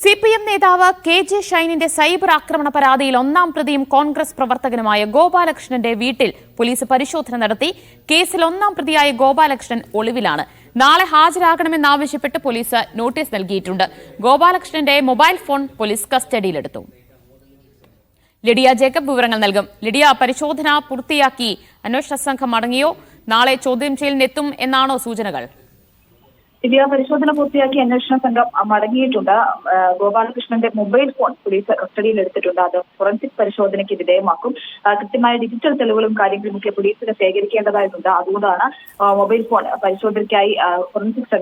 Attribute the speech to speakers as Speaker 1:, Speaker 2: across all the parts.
Speaker 1: CPM നേതാവ് KJ. ഷൈനിന്റെ cyber ആക്രമണ പരാതിയിൽ ഒന്നാം പ്രതിയും കോൺഗ്രസ് പ്രവർത്തകനുമായ ഗോപാലകൃഷ്ണന്റെ വീട്ടിൽ പോലീസ് പരിശോധന നടത്തി. കേസിൽ ഒന്നാം പ്രതിയായ ഗോപാലകൃഷ്ണൻ ഒളിവിലാണ്. നാളെ ഹാജരാകണമെന്നാവശ്യപ്പെട്ട് പോലീസ് നോട്ടീസ് നൽകിയിട്ടുണ്ട്. ഗോപാലകൃഷ്ണന്റെ മൊബൈൽ ഫോൺ പോലീസ് കസ്റ്റഡിയിലെടുത്തു. ലിഡിയ ജേക്കബ് വിവരങ്ങൾ നൽകും. ലിഡിയ, പരിശോധന പൂർത്തിയാക്കി അന്വേഷണ സംഘം മടങ്ങിയോ? നാളെ ചോദ്യം ചെയ്യലിനെത്തും എന്നാണോ സൂചനകൾ?
Speaker 2: ദിവ്യ, പരിശോധന പൂർത്തിയാക്കി അന്വേഷണ സംഘം മടങ്ങിയിട്ടുണ്ട്. ഗോപാലകൃഷ്ണന്റെ മൊബൈൽ ഫോൺ പോലീസ് കസ്റ്റഡിയിൽ എടുത്തിട്ടുണ്ട്. അത് ഫോറൻസിക് പരിശോധനയ്ക്ക് വിധേയമാക്കും. കൃത്യമായ ഡിജിറ്റൽ തെളിവുകളും കാര്യങ്ങളും ഒക്കെ പോലീസിന് ശേഖരിക്കേണ്ടതായിട്ടുണ്ട്. അതുകൊണ്ടാണ് മൊബൈൽ ഫോൺ പരിശോധനയ്ക്കായി ഫോറൻസിക്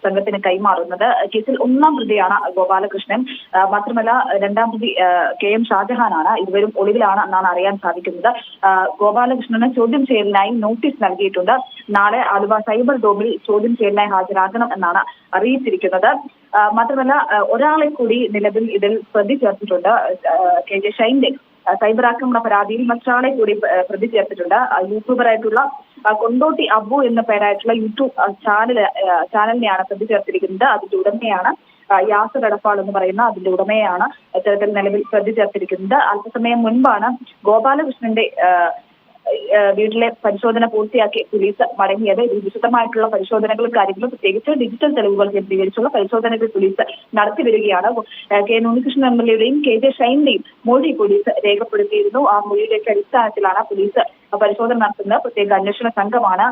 Speaker 2: സംഘത്തിന് കൈമാറുന്നത്. കേസിൽ ഒന്നാം പ്രതിയാണ് ഗോപാലകൃഷ്ണൻ. മാത്രമല്ല, രണ്ടാം പ്രതി കെ.എം. ഷാജഹാനാണ്. ഇരുവരും ഒളിവിലാണ് എന്നാണ് അറിയാൻ സാധിക്കുന്നത്. ഗോപാലകൃഷ്ണന് ചോദ്യം ചെയ്യലിനായി നോട്ടീസ് നൽകിയിട്ടുണ്ട്. നാളെ ആലുവ സൈബർ ഡോമിൽ ചോദ്യം ചെയ്യലിനായി ഹാജരാകണം എന്നാണ് അറിയിച്ചിരിക്കുന്നത്. മാത്രമല്ല, ഒരാളെ കൂടി നിലവിൽ ഇതിൽ പ്രതി ചേർത്തിട്ടുണ്ട്. കെ.ജെ. ഷൈന്റെ സൈബർ ആക്രമണ പരാതിയിൽ മറ്റൊരാളെ കൂടി പ്രതി ചേർത്തിട്ടുണ്ട്. യൂട്യൂബറായിട്ടുള്ള കൊണ്ടോട്ടി അബു എന്ന പേരായിട്ടുള്ള യൂട്യൂബ് ചാനലിനെയാണ് പ്രതി ചേർത്തിരിക്കുന്നത്. അതിന്റെ ഉടമയാണ് യാസർ എടപ്പാൾ എന്ന് പറയുന്ന അതിന്റെ ഉടമയാണ് ഇത്തരത്തിൽ നിലവിൽ പ്രതി ചേർത്തിരിക്കുന്നത്. അല്പസമയം മുൻപാണ് ഗോപാലകൃഷ്ണന്റെ വീട്ടിലെ പരിശോധന പൂർത്തിയാക്കി പോലീസ് മടങ്ങിയത്. വിശദമായിട്ടുള്ള പരിശോധനകളും കാര്യങ്ങളും പ്രത്യേകിച്ച് ഡിജിറ്റൽ തെളിവുകൾ കേന്ദ്രീകരിച്ചുള്ള പരിശോധനകൾ പോലീസ് നടത്തിവരികയാണ്. കെ. ഉണ്ണികൃഷ്ണൻ എം.എൽ.എയുടെയും കെ.ജെ. ഷൈന്റെയും മൊഴി പോലീസ് രേഖപ്പെടുത്തിയിരുന്നു. ആ മൊഴിയുടെ അടിസ്ഥാനത്തിലാണ് പോലീസ് പരിശോധന നടത്തുന്നത്. പ്രത്യേക അന്വേഷണ സംഘമാണ്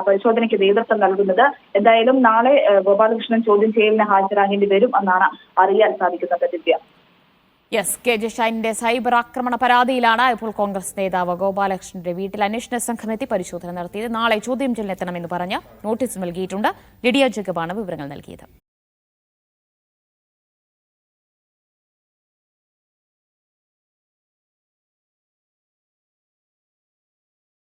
Speaker 2: പരിശോധനയ്ക്ക് നേതൃത്വം നൽകുന്നത്. എന്തായാലും നാളെ ഗോപാലകൃഷ്ണൻ ചോദ്യം ചെയ്യലിന് ഹാജരാകേണ്ടി വരും എന്നാണ് അറിയാൻ സാധിക്കുന്നത്. ദിവ്യ,
Speaker 1: കെ.ജെ. ഷൈനിന്റെ സൈബർ ആക്രമണ പരാതിയിലാണ് ഇപ്പോൾ കോൺഗ്രസ് നേതാവ് ഗോപാലകൃഷ്ണന്റെ വീട്ടിൽ അന്വേഷണ സംഘം എത്തി പരിശോധന നടത്തിയത്. നാളെ ചോദ്യം ചെയ്യലിനെത്തണമെന്ന് പറഞ്ഞ് നോട്ടീസ് നൽകിയിട്ടുണ്ട്. ലിഡിയ ജേക്കബാണ് വിവരങ്ങൾ നൽകിയത്.